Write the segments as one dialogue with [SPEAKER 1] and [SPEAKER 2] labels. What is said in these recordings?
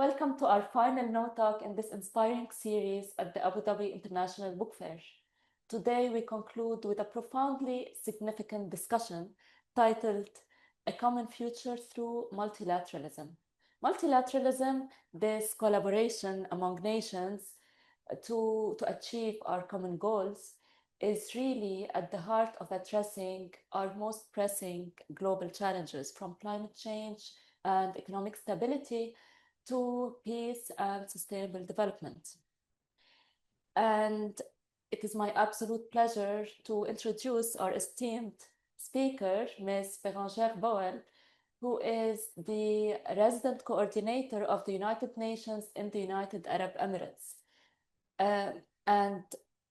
[SPEAKER 1] Welcome to our final KnowTalk in this inspiring series at the Abu Dhabi International Book Fair. Today, we conclude with a profoundly significant discussion titled A Common Future Through Multilateralism. Multilateralism, this collaboration among nations to achieve our common goals, is really at the heart of addressing our most pressing global challenges, from climate change and economic stability to peace and sustainable development. And it is my absolute pleasure to introduce our esteemed speaker, Ms. Bérangère Boëll, who is the resident coordinator of the United Nations in the United Arab Emirates. And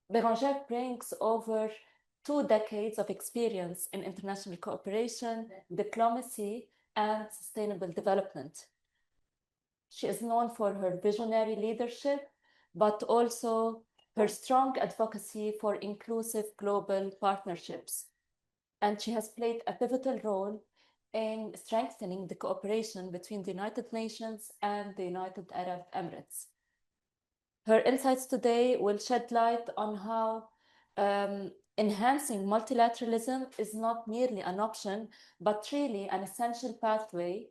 [SPEAKER 1] Bérangère brings over 2 decades of experience in international cooperation, diplomacy, and sustainable development. She is known for her visionary leadership, but also her strong advocacy for inclusive global partnerships. And she has played a pivotal role in strengthening the cooperation between the United Nations and the United Arab Emirates. Her insights today will shed light on how enhancing multilateralism is not merely an option, but really an essential pathway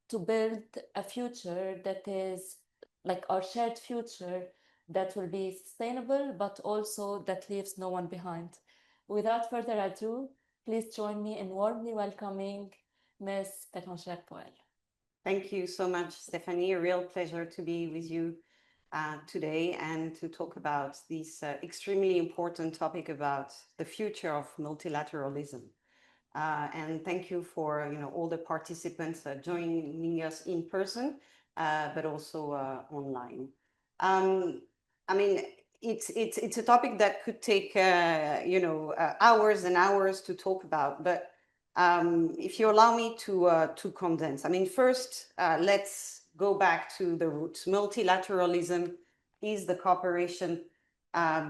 [SPEAKER 1] to build a future that is like our shared future that will be sustainable, but also that leaves no one behind. Without further ado, please join me in warmly welcoming Ms. Bérangère Boëll.
[SPEAKER 2] Thank you so much, Stephanie. A real pleasure to be with you today and to talk about this extremely important topic about the future of multilateralism. And thank you for all the participants joining us in person, but also online. I mean, it's a topic that could take hours and hours to talk about. But if you allow me to condense, I mean, first let's go back to the roots. Multilateralism is the cooperation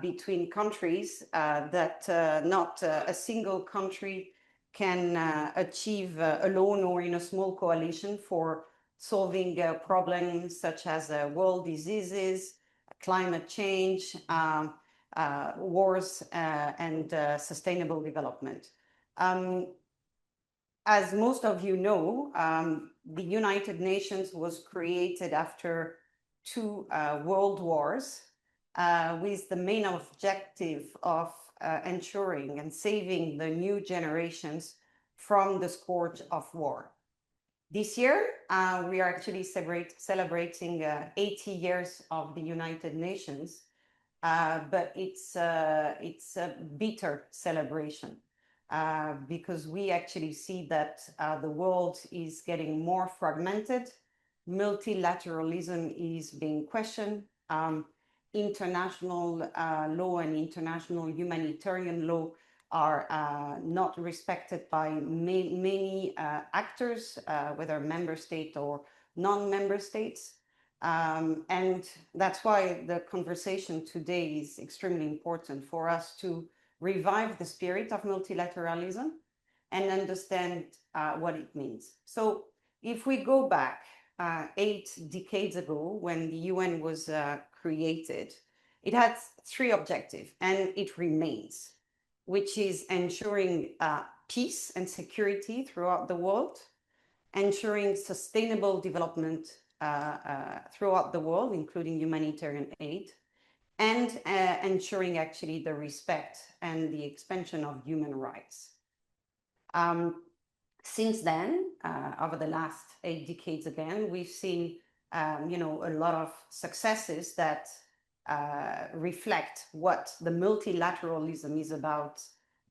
[SPEAKER 2] between countries that not a single country can achieve alone or in a small coalition for solving problems such as world diseases, climate change, wars, and sustainable development. As most of you know, the United Nations was created after 2 world wars with the main objective of ensuring and saving the new generations from the scourge of war. This year, we are actually celebrating 80 years of the United Nations, but it's a bitter celebration because we actually see that the world is getting more fragmented. Multilateralism is being questioned. International law and international humanitarian law are not respected by many actors, whether member state or non-member states. And that's why the conversation today is extremely important for us to revive the spirit of multilateralism and understand what it means. So if we go back 8 decades ago, when the UN was created, it had 3 objectives, and it remains, which is ensuring peace and security throughout the world, ensuring sustainable development throughout the world, including humanitarian aid, and ensuring actually the respect and the expansion of human rights. Since then, over the last 8 decades again, we've seen a lot of successes that reflect what the multilateralism is about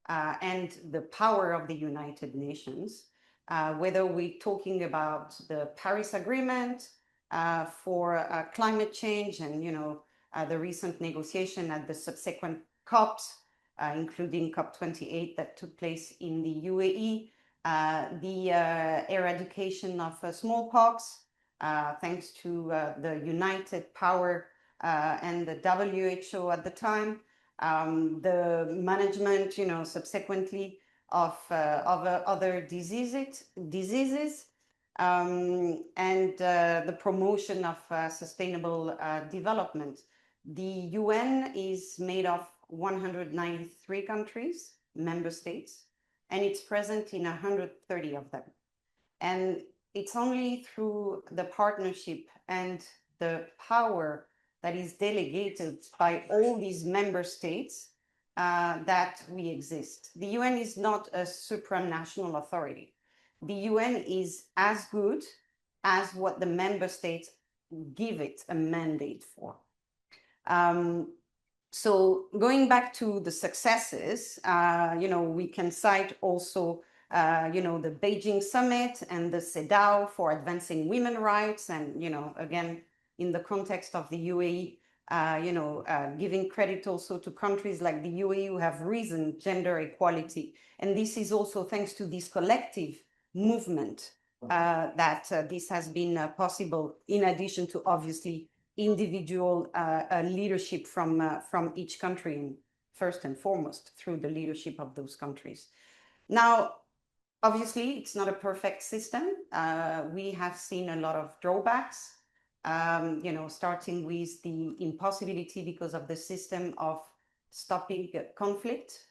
[SPEAKER 2] and the power of the United Nations, whether we're talking about the Paris Agreement for climate change and the recent negotiation at the subsequent COPs, including COP28 that took place in the UAE, the eradication of smallpox, thanks to the united power and the WHO at the time, the management, subsequently of other diseases, and the promotion of sustainable development. The UN is made of 193 countries, member states, and it's present in 130 of them. And it's only through the partnership and the power that is delegated by all these member states that we exist. The UN is not a supranational authority. The UN is as good as what the member states give it a mandate for. So going back to the successes, we can cite also, the Beijing Summit and the CEDAW for advancing women rights. And, again, in the context of the UAE, giving credit also to countries like the UAE who have risen gender equality. And this is also thanks to this collective movement that this has been possible, in addition to obviously individual leadership from each country, first and foremost, through the leadership of those countries. Now, obviously, it's not a perfect system. We have seen a lot of drawbacks, starting with the impossibility because of the system of stopping conflict,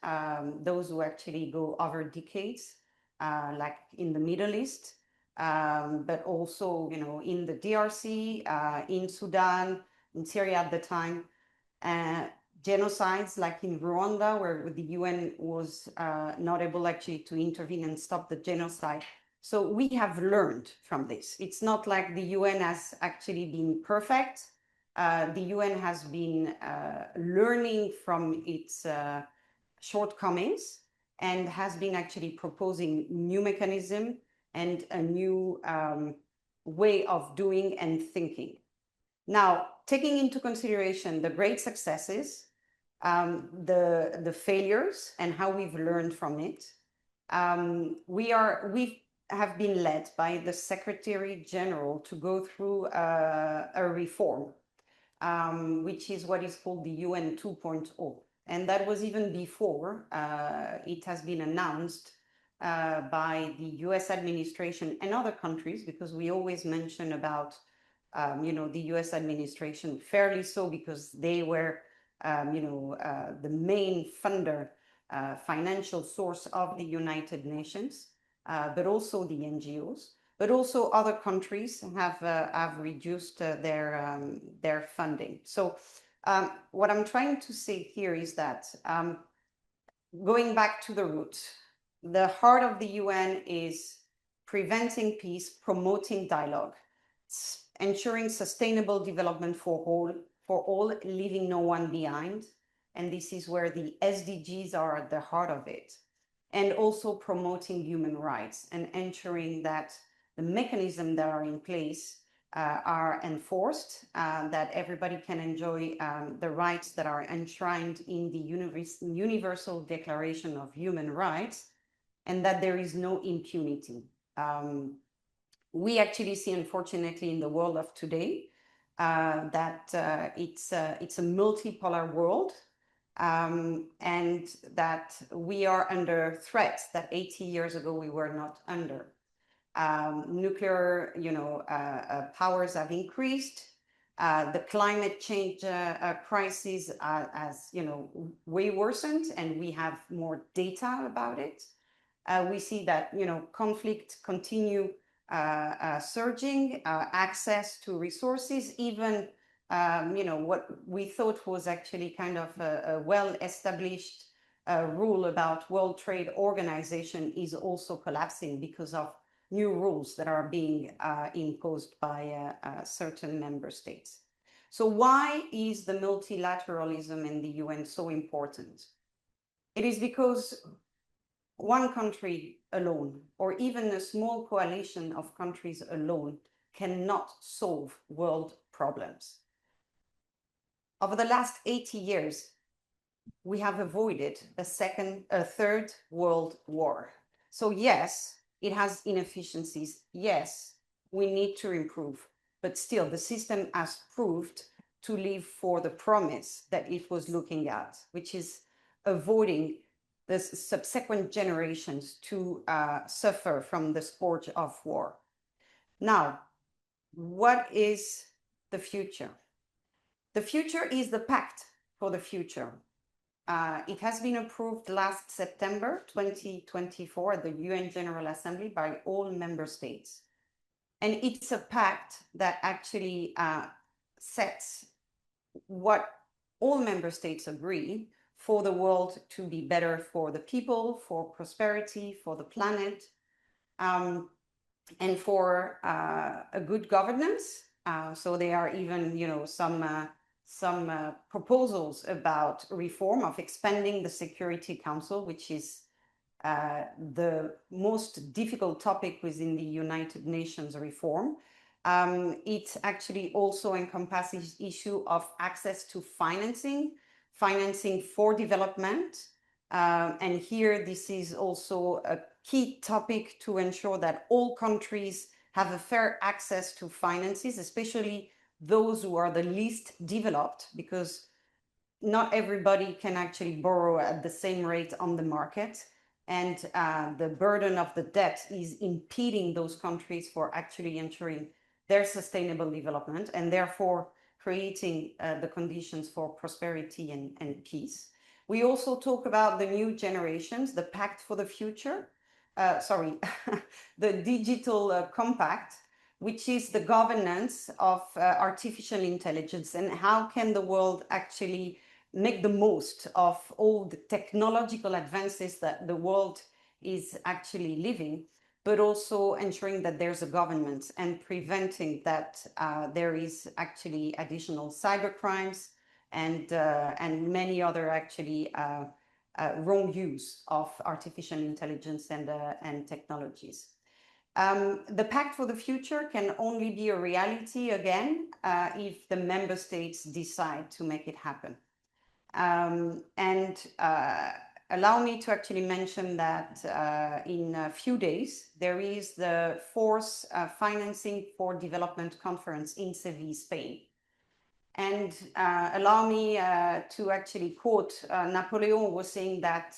[SPEAKER 2] those who actually go over decades, like in the Middle East. But also, in the DRC, in Sudan, in Syria at the time, genocides like in Rwanda, where the UN was not able actually to intervene and stop the genocide. So we have learned from this. It's not like the UN has actually been perfect. The UN has been learning from its shortcomings and has been actually proposing new mechanisms and a new way of doing and thinking. Now, taking into consideration the great successes, the failures, and how we've learned from it, we have been led by the Secretary General to go through a reform, which is what is called the UN 2.0. And that was even before it has been announced by the US administration and other countries, because we always mention about, the US administration, fairly so, because they were, the main funder, financial source of the United Nations, but also the NGOs, but also other countries have reduced their funding. So what I'm trying to say here is that going back to the roots, the heart of the UN is preventing peace, promoting dialogue, ensuring sustainable development for all, leaving no one behind. And this is where the SDGs are at the heart of it. And also promoting human rights and ensuring that the mechanisms that are in place are enforced, that everybody can enjoy the rights that are enshrined in the Universal Declaration of Human Rights, and that there is no impunity. We actually see, unfortunately, in the world of today, that it's a multipolar world, and that we are under threats that 80 years ago we were not under. Nuclear, powers have increased. The climate change crisis has, way worsened, and we have more data about it. We see that, conflict continue surging, access to resources, even, what we thought was actually kind of a well-established rule about World Trade Organization is also collapsing because of new rules that are being imposed by certain member states. So why is the multilateralism in the UN so important? It is because one country alone, or even a small coalition of countries alone, cannot solve world problems. Over the last 80 years, we have avoided a third world war. So yes, it has inefficiencies. Yes, we need to improve, but still the system has proved to live for the promise that it was looking at, which is avoiding the subsequent generations to suffer from the scourge of war. Now, what is the future? The future is the Pact for the Future. It has been approved last September 2024 at the UN General Assembly by all member states. And it's a pact that actually sets what all member states agree for the world to be better for the people, for prosperity, for the planet, and for a good governance. So there are even, some proposals about reform of expanding the Security Council, which is the most difficult topic within the United Nations reform. It actually also encompasses issue of access to financing for development. And here, this is also a key topic to ensure that all countries have a fair access to finances, especially those who are the least developed, because not everybody can actually borrow at the same rate on the market. And the burden of the debt is impeding those countries for actually ensuring their sustainable development, and therefore creating the conditions for prosperity and peace. We also talk about the new generations, the Pact for the Future, the Digital Compact, which is the governance of artificial intelligence, and how can the world actually make the most of all the technological advances that the world is actually living, but also ensuring that there's a governance and preventing that there is actually additional cyber crimes and many other actually wrong use of artificial intelligence and technologies. The Pact for the Future can only be a reality again if the member states decide to make it happen. Allow me to actually mention that in a few days, there is the fourth Financing for Development Conference in Seville, Spain. And allow me to actually quote, Napoleon was saying that,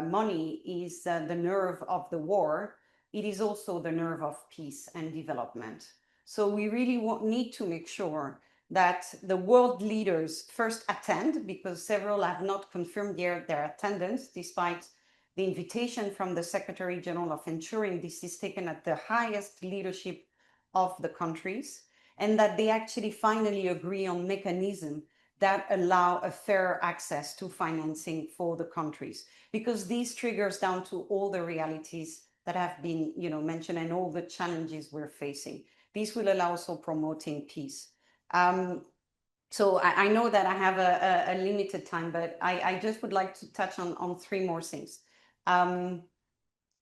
[SPEAKER 2] money is the nerve of the war. It is also the nerve of peace and development. So we really need to make sure that the world leaders first attend, because several have not confirmed their attendance, despite the invitation from the Secretary General of ensuring this is taken at the highest leadership of the countries, and that they actually finally agree on mechanisms that allow a fair access to financing for the countries, because this triggers down to all the realities that have been mentioned and all the challenges we're facing. This will allow also promoting peace. So I know that I have a limited time, but I just would like to touch on three more things.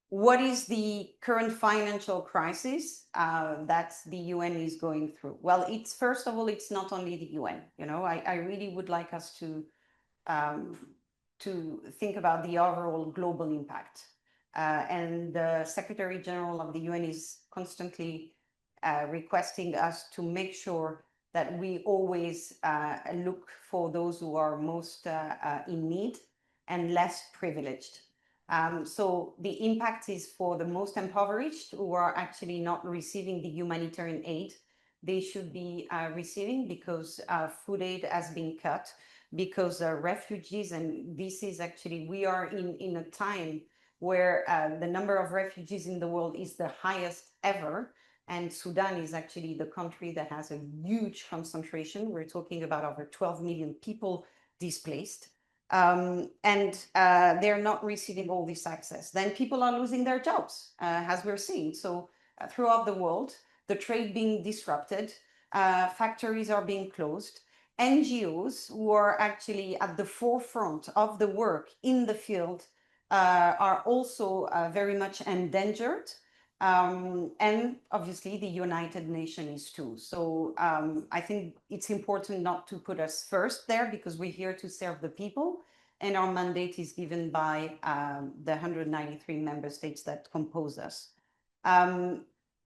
[SPEAKER 2] What is the current financial crisis that the UN is going through? Well, first of all, it's not only the UN. I really would like us to think about the overall global impact. And the Secretary General of the UN is constantly requesting us to make sure that we always look for those who are most in need and less privileged. So the impact is for the most impoverished, who are actually not receiving the humanitarian aid they should be receiving, because food aid has been cut, because refugees, and this is actually, we are in a time where the number of refugees in the world is the highest ever. And Sudan is actually the country that has a huge concentration. We're talking about over 12 million people displaced. And they're not receiving all this access. Then people are losing their jobs, as we're seeing. So throughout the world, the trade being disrupted, factories are being closed. NGOs, who are actually at the forefront of the work in the field, are also very much endangered. And obviously the United Nations too. So I think it's important not to put us first there, because we're here to serve the people, and our mandate is given by the 193 member states that compose us.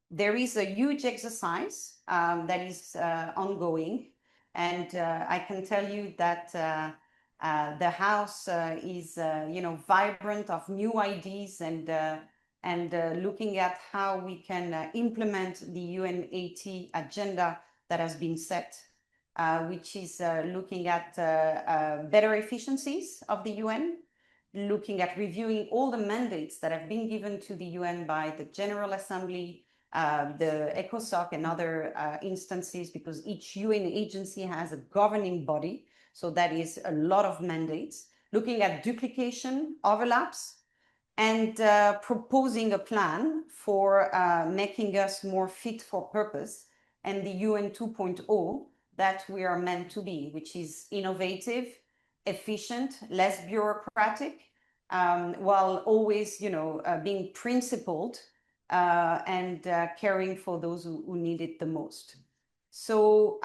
[SPEAKER 2] There is a huge exercise that is ongoing, and I can tell you that the House is, vibrant of new ideas and and looking at how we can implement the UN80 agenda that has been set, which is looking at better efficiencies of the UN, looking at reviewing all the mandates that have been given to the UN by the General Assembly, the ECOSOC and other instances, because each UN agency has a governing body. So that is a lot of mandates, looking at duplication, overlaps, and proposing a plan for making us more fit for purpose and the UN 2.0 that we are meant to be, which is innovative, efficient, less bureaucratic, while always, being principled and caring for those who need it the most. So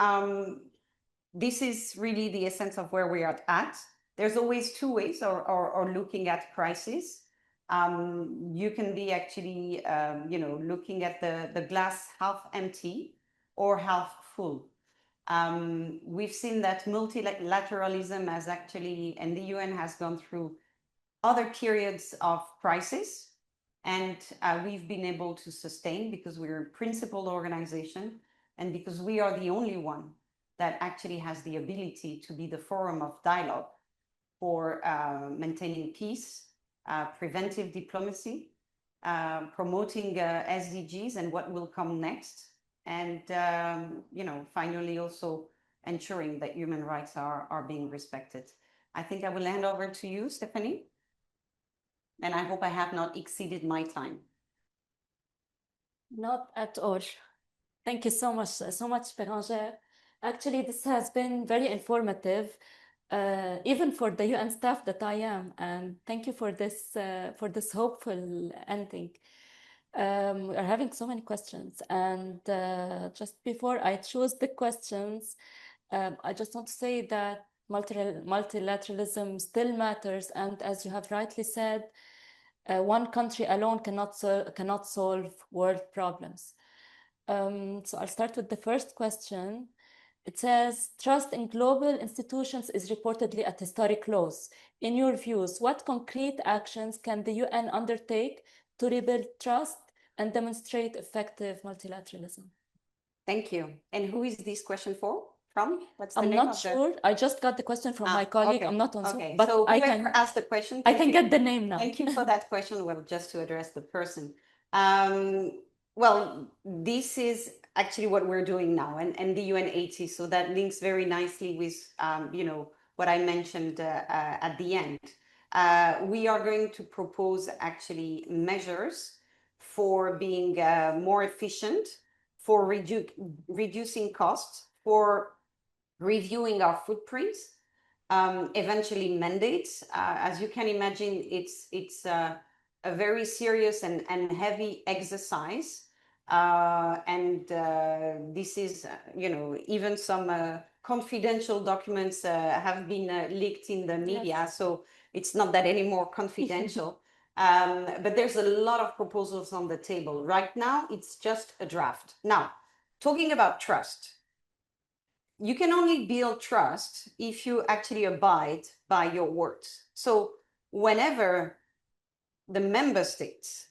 [SPEAKER 2] this is really the essence of where we are at. There's always two ways or looking at crisis. You can be actually, looking at the glass half empty or half full. We've seen that multilateralism has actually, and the UN has gone through other periods of crisis, and we've been able to sustain because we're a principled organization and because we are the only one that actually has the ability to be the forum of dialogue for maintaining peace, preventive diplomacy, promoting SDGs and what will come next, and finally also ensuring that human rights are being respected. I think I will hand over to you, Stephanie, and I hope I have not exceeded my time.
[SPEAKER 1] Not at all. Thank you so much, Bérangère. Actually, this has been very informative, even for the UN staff that I am, and thank you for this hopeful ending. We are having so many questions, and just before I choose the questions, I just want to say that multilateralism still matters, and as you have rightly said, one country alone cannot solve world problems. So I'll start with the first question. It says, trust in global institutions is reportedly at historic lows. In your views, what concrete actions can the UN undertake to rebuild trust and demonstrate effective multilateralism?
[SPEAKER 2] Thank you. And who is this question for? From? What's the
[SPEAKER 1] I'm
[SPEAKER 2] name
[SPEAKER 1] not
[SPEAKER 2] of
[SPEAKER 1] sure. I just got the question from my colleague.
[SPEAKER 2] Okay.
[SPEAKER 1] I'm not on Zoom,
[SPEAKER 2] Okay.
[SPEAKER 1] but
[SPEAKER 2] So
[SPEAKER 1] I
[SPEAKER 2] whoever
[SPEAKER 1] can
[SPEAKER 2] asked the question,
[SPEAKER 1] I can get the name now.
[SPEAKER 2] Thank you for that question. Well, just to address the person. Well, this is actually what we're doing now, and the UN80. So that links very nicely with, what I mentioned at the end. We are going to propose actually measures for being more efficient, for reducing costs, for reviewing our footprints, eventually mandates. As you can imagine, it's a very serious and heavy exercise. And this is, even some confidential documents have been leaked in the media. Yes. So it's not that anymore confidential. But there's a lot of proposals on the table. Right now, it's just a draft. Now, talking about trust, you can only build trust if you actually abide by your words. So whenever the member states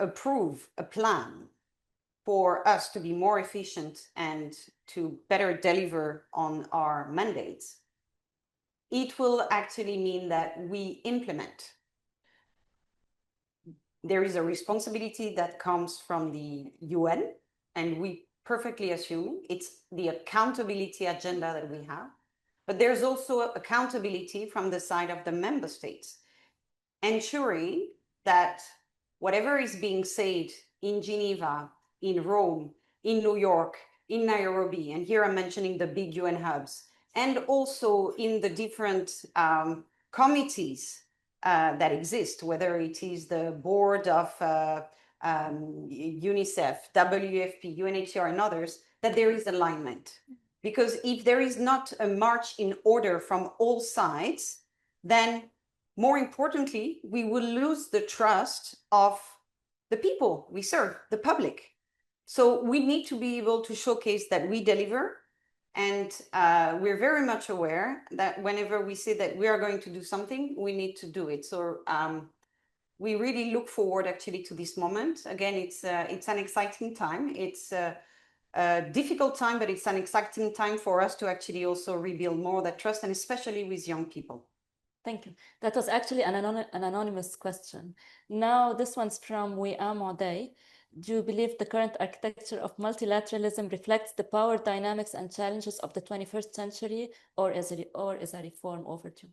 [SPEAKER 2] approve a plan for us to be more efficient and to better deliver on our mandates, it will actually mean that we implement. There is a responsibility that comes from the UN, and we perfectly assume it's the accountability agenda that we have, but there's also accountability from the side of the member states, ensuring that whatever is being said in Geneva, in Rome, in New York, in Nairobi, and here I'm mentioning the big UN hubs, and also in the different committees that exist, whether it is the board of UNICEF, WFP, UNHCR, and others, that there is alignment. Because if there is not a march in order from all sides, then more importantly, we will lose the trust of the people we serve, the public. So we need to be able to showcase that we deliver. And we're very much aware that whenever we say that we are going to do something, we need to do it. So we really look forward actually to this moment. Again, it's an exciting time. It's a difficult time, but it's an exciting time for us to actually also rebuild more that trust, and especially with young people.
[SPEAKER 1] Thank you. That was actually an anonymous question. Now, this one's from Wiam Day. Do you believe the current architecture of multilateralism reflects the power dynamics and challenges of the 21st century, or is a reform overdue?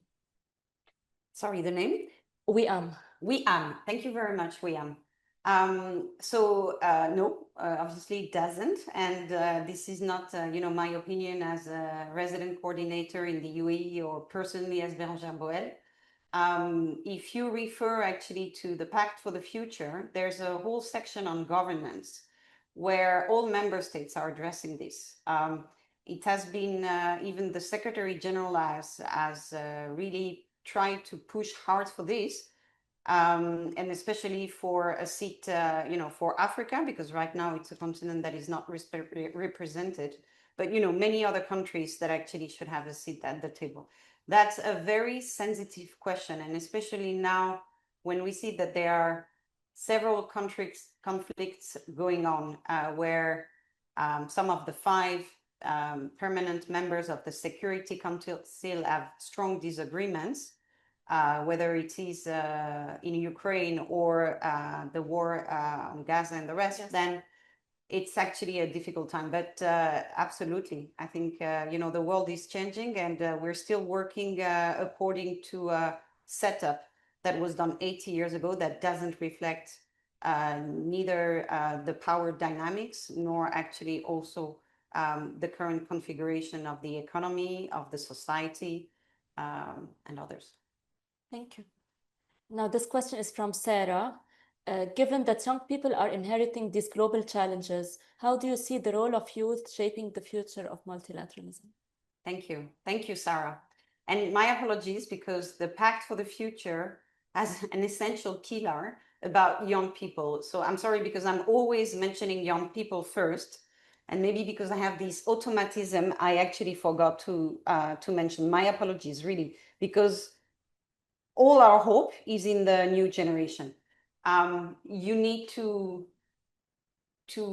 [SPEAKER 2] Sorry, the name?
[SPEAKER 1] Wiam.
[SPEAKER 2] Wiam. Thank you very much, Wiam. No, obviously it doesn't. And this is not, my opinion as a resident coordinator in the UAE or personally as Bérangère Boëll. If you refer actually to the Pact for the Future, there's a whole section on governance where all member states are addressing this. It has been, even the Secretary General has really tried to push hard for this. And especially for a seat, for Africa, because right now it's a continent that is not represented, but, many other countries that actually should have a seat at the table. That's a very sensitive question. And especially now when we see that there are several conflicts going on where some of the 5 permanent members of the Security Council have strong disagreements, whether it is in Ukraine or the war on Gaza and the rest, yes, then it's actually a difficult time. But absolutely, I think, the world is changing, and we're still working according to a setup that was done 80 years ago that doesn't reflect neither the power dynamics nor actually also the current configuration of the economy, of the society, and others.
[SPEAKER 1] Thank you. Now, this question is from Sarah. Given that young people are inheriting these global challenges, how do you see the role of youth shaping the future of multilateralism?
[SPEAKER 2] Thank you. Thank you, Sarah. And my apologies, because the Pact for the Future has an essential pillar about young people. So I'm sorry, because I'm always mentioning young people first. And maybe because I have this automatism, I actually forgot to mention. My apologies, really, because all our hope is in the new generation. You need to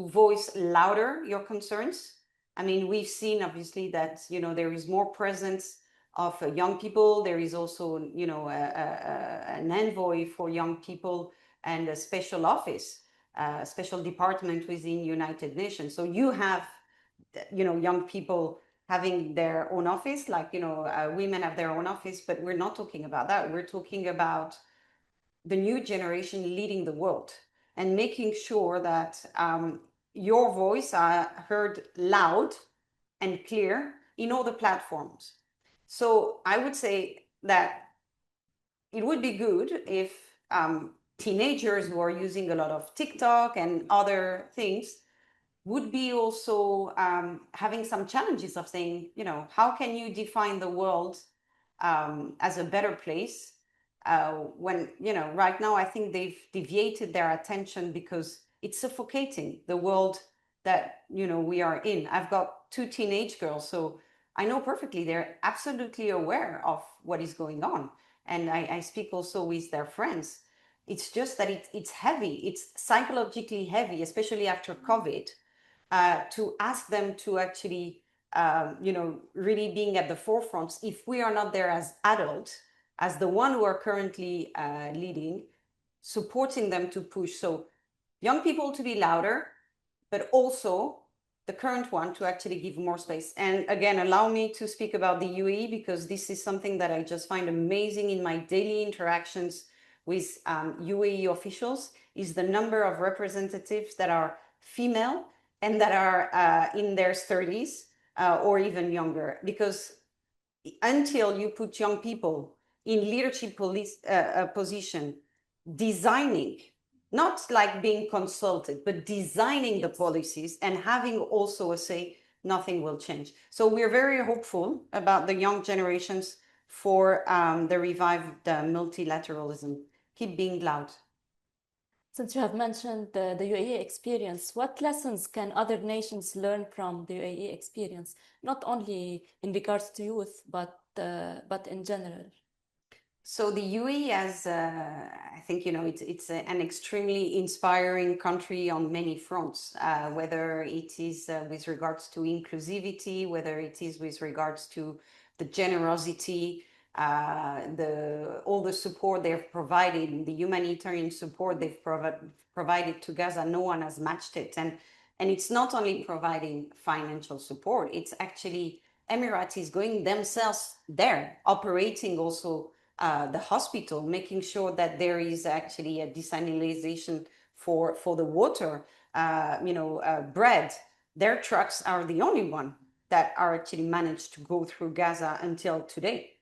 [SPEAKER 2] voice louder your concerns. I mean, we've seen obviously that, there is more presence of young people. There is also, an envoy for young people and a special office, a special department within United Nations. So you have, young people having their own office, like, women have their own office, but we're not talking about that. We're talking about the new generation leading the world and making sure that your voice are heard loud and clear in all the platforms. So I would say that it would be good if teenagers who are using a lot of TikTok and other things would be also having some challenges of saying, how can you define the world as a better place when, right now I think they've deviated their attention because it's suffocating the world that, we are in. I've got 2 teenage girls, so I know perfectly they're absolutely aware of what is going on. And I speak also with their friends. It's just that it's heavy. It's psychologically heavy, especially after COVID, to ask them to actually, really being at the forefront. If we are not there as adults, as the one who are currently leading, supporting them to push. So young people to be louder, but also the current one to actually give more space. And again, allow me to speak about the UAE, because this is something that I just find amazing in my daily interactions with UAE officials, is the number of representatives that are female and that are in their 30s or even younger. Because until you put young people in leadership position, designing, not like being consulted, but designing the policies and having also a say, nothing will change. So we're very hopeful about the young generations for the revived multilateralism. Keep being loud.
[SPEAKER 1] Since you have mentioned the UAE experience, what lessons can other nations learn from the UAE experience, not only in regards to youth, but in general?
[SPEAKER 2] So the UAE has, I think, it's an extremely inspiring country on many fronts, whether it is with regards to inclusivity, whether it is with regards to the generosity, all the support they've provided, the humanitarian support they've provided to Gaza. No one has matched it. And it's not only providing financial support, it's actually Emiratis going themselves there, operating also the hospital, making sure that there is actually a desalination for the water, bread. Their trucks are the only one that are actually managed to go through Gaza until today.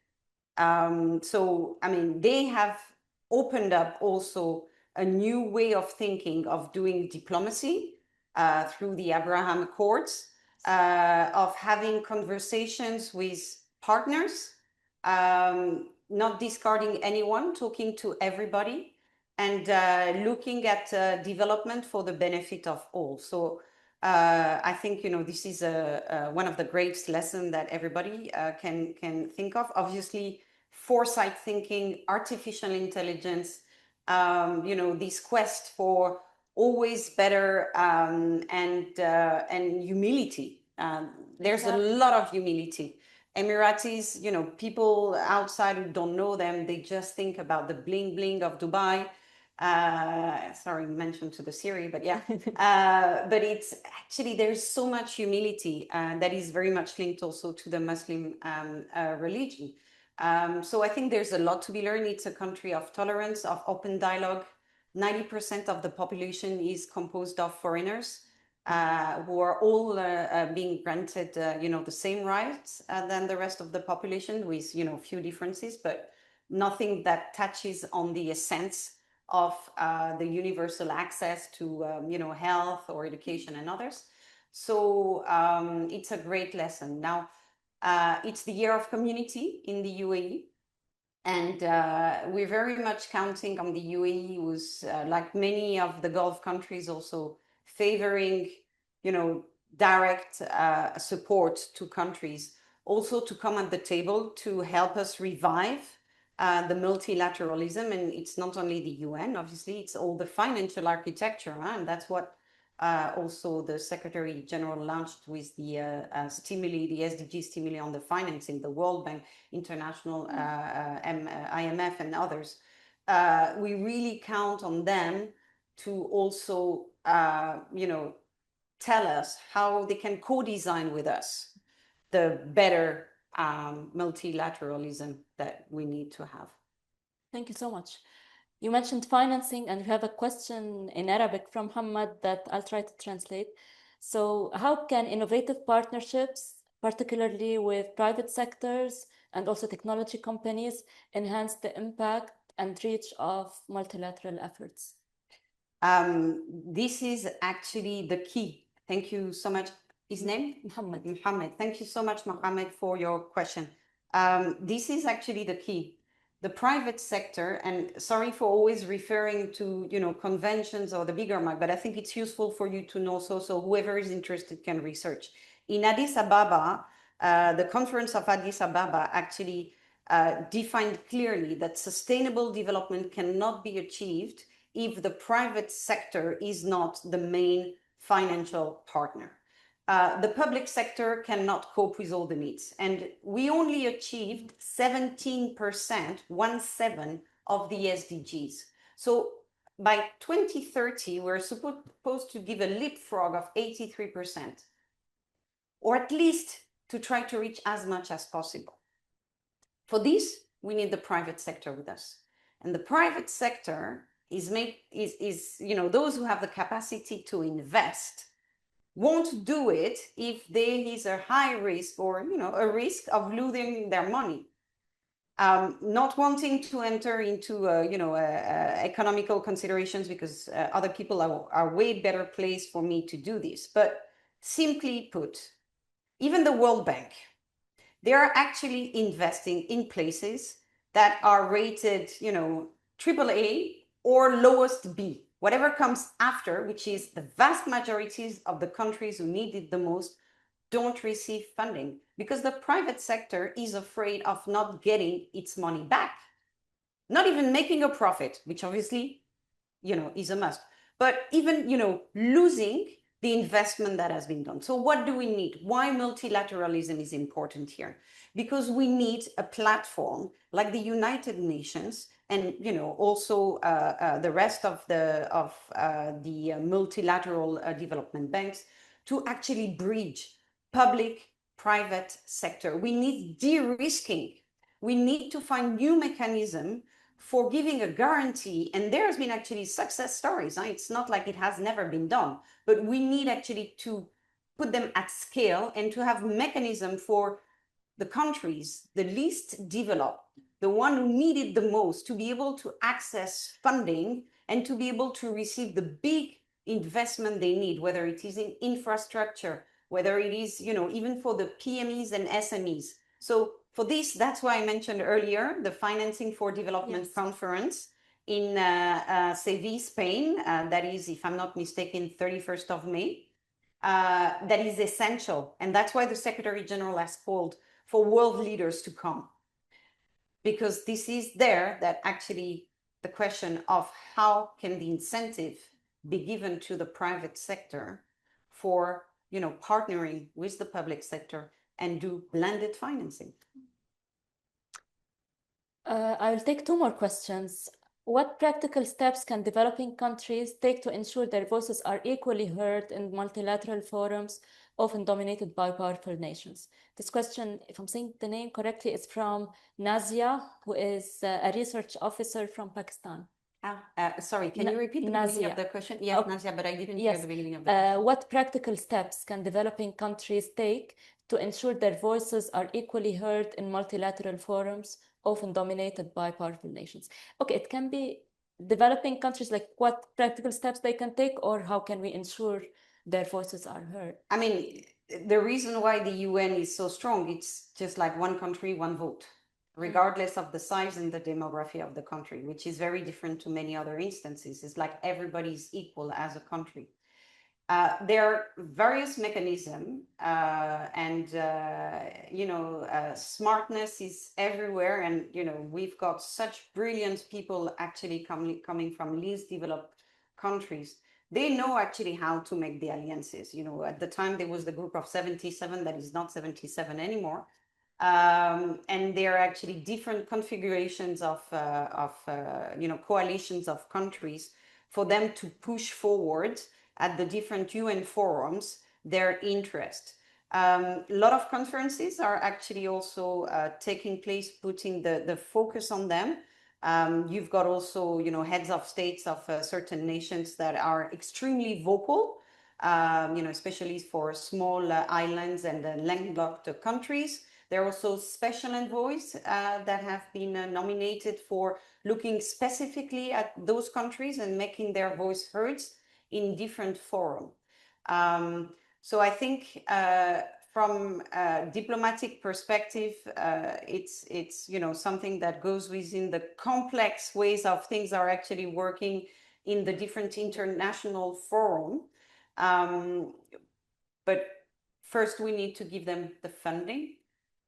[SPEAKER 2] So, I mean, they have opened up also a new way of thinking of doing diplomacy through the Abraham Accords, of having conversations with partners, not discarding anyone, talking to everybody, and looking at development for the benefit of all. So I think, this is one of the greatest lessons that everybody can think of. Obviously, foresight thinking, artificial intelligence, this quest for always better, and humility. There's a lot of humility. Emiratis, people outside who don't know them, they just think about the bling bling of Dubai. Sorry, mentioned to the Siri, but yeah. But it's actually, there's so much humility that is very much linked also to the Muslim religion. So I think there's a lot to be learned. It's a country of tolerance, of open dialogue. 90% of the population is composed of foreigners who are all being granted, the same rights than the rest of the population, with, few differences, but nothing that touches on the essence of the universal access to, health or education and others. So it's a great lesson. Now, it's the year of community in the UAE. And we're very much counting on the UAE, who's like many of the Gulf countries, also favoring, direct support to countries, also to come at the table to help us revive the multilateralism. And it's not only the UN, obviously, it's all the financial architecture. And that's what also the Secretary General launched with the stimuli, the SDG stimuli on the financing, the World Bank, International, IMF and others. We really count on them to also, tell us how they can co-design with us the better multilateralism that we need to have.
[SPEAKER 1] Thank you so much. You mentioned financing, and we have a question in Arabic from Muhammad that I'll try to translate. So how can innovative partnerships, particularly with private sectors and also technology companies, enhance the impact and reach of multilateral efforts?
[SPEAKER 2] This is actually the key. Thank you so much. His name?
[SPEAKER 1] Muhammad.
[SPEAKER 2] Muhammad. Thank you so much, Muhammad, for your question. This is actually the key. The private sector, and sorry for always referring to, conventions or the bigger mic, but I think it's useful for you to know, so whoever is interested can research. In Addis Ababa, the conference of Addis Ababa actually defined clearly that sustainable development cannot be achieved if the private sector is not the main financial partner. The public sector cannot cope with all the needs. And we only achieved 17%, 17, of the SDGs. So by 2030, we're supposed to give a leapfrog of 83%, or at least to try to reach as much as possible. For this, we need the private sector with us. And the private sector is those who have the capacity to invest won't do it if there is a high risk or, a risk of losing their money. Not wanting to enter into, economical considerations, because other people are way better placed for me to do this. But simply put, even the World Bank, they are actually investing in places that are rated, AAA or lowest B. Whatever comes after, which is the vast majorities of the countries who need it the most, don't receive funding because the private sector is afraid of not getting its money back. not even making a profit, which obviously, is a must, but even, losing the investment that has been done. So what do we need? Why multilateralism is important here? Because we need a platform like the United Nations and, also the rest of the multilateral development banks to actually bridge public-private sector. We need de-risking. We need to find new mechanism for giving a guarantee, and there has been actually success stories. It's not like it has never been done, but we need actually to put them at scale and to have mechanism for the countries, the least developed, the one who need it the most, to be able to access funding and to be able to receive the big investment they need, whether it is in infrastructure, whether it is, even for the PMEs and SMEs. So for this, that's why I mentioned earlier the Financing for Development Conference in Seville, Spain. That is, if I'm not mistaken, 31st of May. That is essential. And that's why the Secretary General has called for world leaders to come. Because this is there that actually the question of how can the incentive be given to the private sector for, partnering with the public sector and do blended financing.
[SPEAKER 1] I'll take two more questions. What practical steps can developing countries take to ensure their voices are equally heard in multilateral forums, often dominated by powerful nations? This question, if I'm saying the name correctly, is from Nazia, who is a research officer from Pakistan.
[SPEAKER 2] Sorry, can you repeat the beginning of the question? Yes, Nazia, but I didn't hear the beginning of the question.
[SPEAKER 1] What practical steps can developing countries take to ensure their voices are equally heard in multilateral forums, often dominated by powerful nations? Okay, it can be developing countries, like what practical steps they can take, or how can we ensure their voices are heard?
[SPEAKER 2] I mean, the reason why the UN is so strong, it's just like one country, one vote, regardless of the size and the demography of the country, which is very different to many other instances. It's like everybody's equal as a country. There are various mechanisms and, smartness is everywhere. And, we've got such brilliant people actually coming from least developed countries. They know actually how to make the alliances. At the time there was the group of 77 that is not 77 anymore. And there are actually different configurations of coalitions of countries for them to push forward at the different UN forums their interest. A lot of conferences are actually also taking place, putting the focus on them. You've got also, heads of states of certain nations that are extremely vocal, especially for small islands and landlocked countries. There are also special envoys that have been nominated for looking specifically at those countries and making their voice heard in different forums. So I think from a diplomatic perspective, it's something that goes within the complex ways of things are actually working in the different international forum. But first we need to give them the funding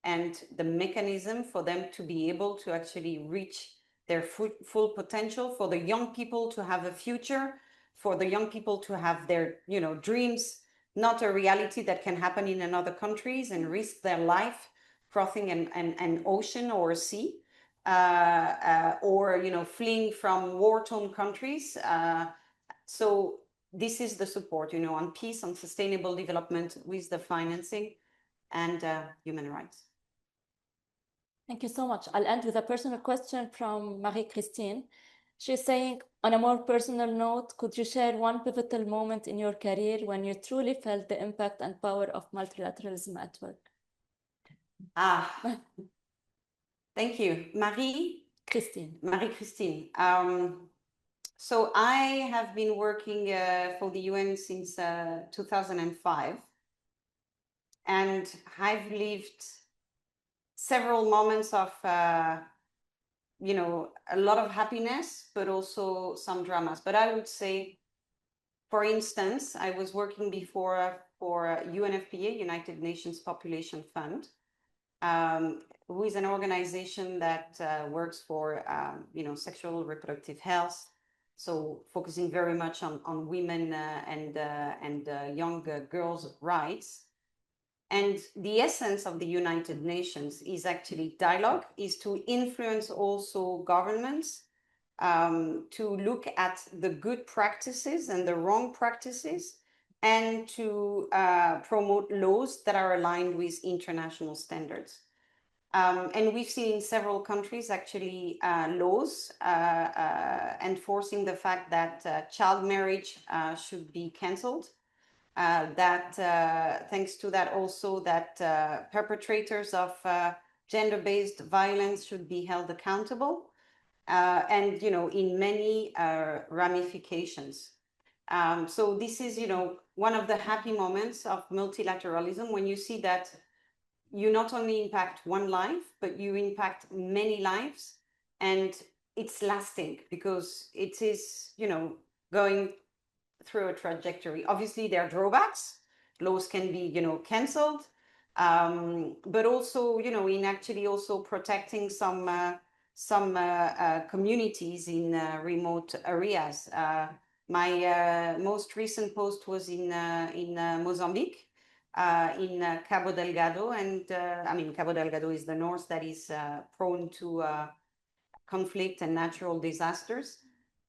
[SPEAKER 2] and the mechanism for them to be able to actually reach their full potential, for the young people to have a future, for the young people to have their dreams, not a reality that can happen in another countries and risk their life crossing an ocean or a sea, or fleeing from war-torn countries. So this is the support, on peace, on sustainable development with the financing and human rights.
[SPEAKER 1] Thank you so much. I'll end with a personal question from Marie-Christine. She's saying, on a more personal note, could you share one pivotal moment in your career when you truly felt the impact and power of multilateralism at work?
[SPEAKER 2] Thank you.
[SPEAKER 1] Marie-Christine.
[SPEAKER 2] Marie-Christine. So I have been working for the UN since 2005. And I've lived several moments of a lot of happiness, but also some dramas. But I would say, for instance, I was working before for UNFPA, United Nations Population Fund. who is an organization that works for sexual reproductive health, so focusing very much on women and young girls' rights. And the essence of the United Nations is actually dialogue, is to influence also governments to look at the good practices and the wrong practices, and to promote laws that are aligned with international standards. And we've seen in several countries actually laws enforcing the fact that child marriage should be cancelled. Thanks to that also that perpetrators of gender-based violence should be held accountable, and in many ramifications. So this is one of the happy moments of multilateralism, when you see that you not only impact one life, but you impact many lives, and it's lasting because it is going through a trajectory. Obviously, there are drawbacks. Laws can be, cancelled, but also, in actually also protecting some communities in remote areas. My most recent post was in Mozambique, in Cabo Delgado, and Cabo Delgado is the north that is prone to conflict and natural disasters.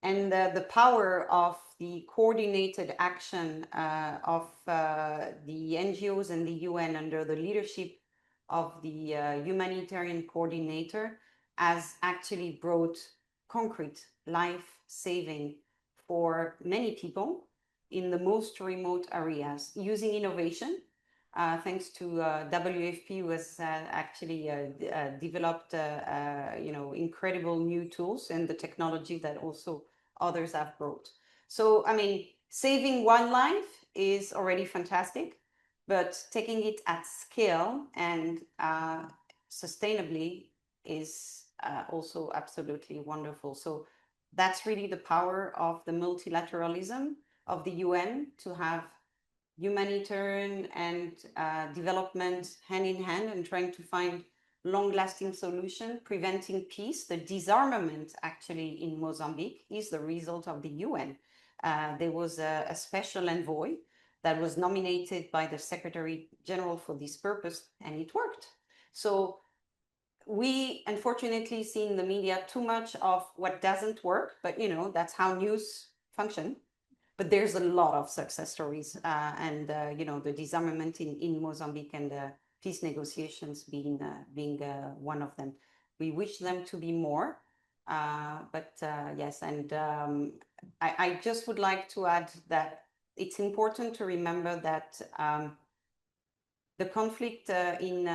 [SPEAKER 2] And the power of the coordinated action of the NGOs and the UN under the leadership of the humanitarian coordinator has actually brought concrete life-saving for many people in the most remote areas, using innovation. Thanks to WFP, who has actually developed incredible new tools and the technology that also others have brought. So, saving one life is already fantastic, but taking it at scale and sustainably is also absolutely wonderful. So that's really the power of the multilateralism of the UN, to have humanitarian and development hand in hand, and trying to find long-lasting solution, preventing peace. The disarmament actually in Mozambique is the result of the UN. There was a special envoy that was nominated by the Secretary General for this purpose, and it worked. So we unfortunately see in the media too much of what doesn't work, but that's how news function. But there's a lot of success stories, and the disarmament in Mozambique and the peace negotiations being one of them. We wish them to be more, but yes. And I just would like to add that it's important to remember that the conflict in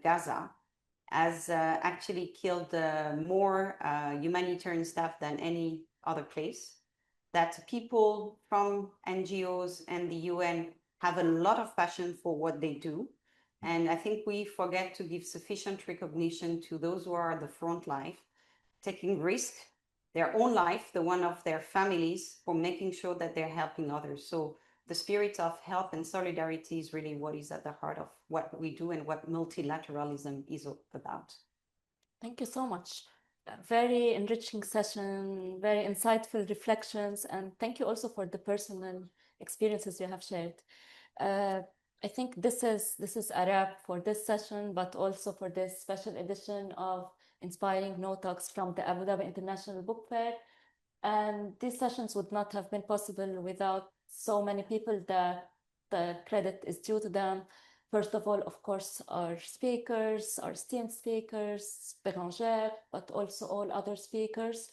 [SPEAKER 2] Gaza has actually killed more humanitarian staff than any other place, that people from NGOs and the UN have a lot of passion for what they do. And I think we forget to give sufficient recognition to those who are at the front line, taking risk, their own life, the one of their families, for making sure that they're helping others. So the spirit of help and solidarity is really what is at the heart of what we do and what multilateralism is about.
[SPEAKER 1] Thank you so much. Very enriching session, very insightful reflections, and thank you also for the personal experiences you have shared. I think this is a wrap for this session, but also for this special edition of Inspiring KnowTalks from the Abu Dhabi International Book Fair. And these sessions would not have been possible without so many people that the credit is due to them. First of all, of course, our speakers, our esteemed speakers, Bérangère, but also all other speakers.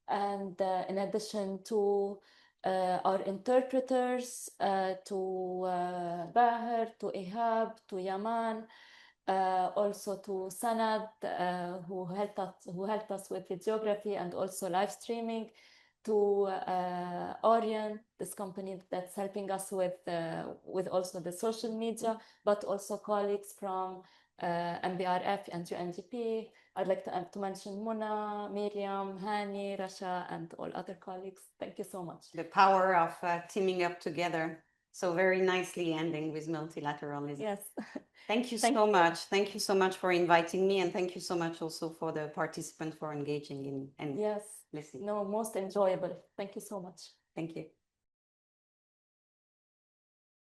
[SPEAKER 1] And in addition to our interpreters, to Baher, to Ihab, to Yaman, also to Sanad, who helped us with videography and also live streaming, to Orion, this company that's helping us with also the social media, but also colleagues from MBRF and UNDP. I'd like to mention Mona, Miriam, Hani, Rasha, and all other colleagues. Thank you so much.
[SPEAKER 2] The power of teaming up together. So very nicely ending with multilateralism.
[SPEAKER 1] Yes.
[SPEAKER 2] Thank you so much. Thank you so much for inviting me, and thank you so much also for the participants for engaging in and
[SPEAKER 1] Yes.
[SPEAKER 2] listening.
[SPEAKER 1] No, most enjoyable. Thank you so much.
[SPEAKER 2] Thank you.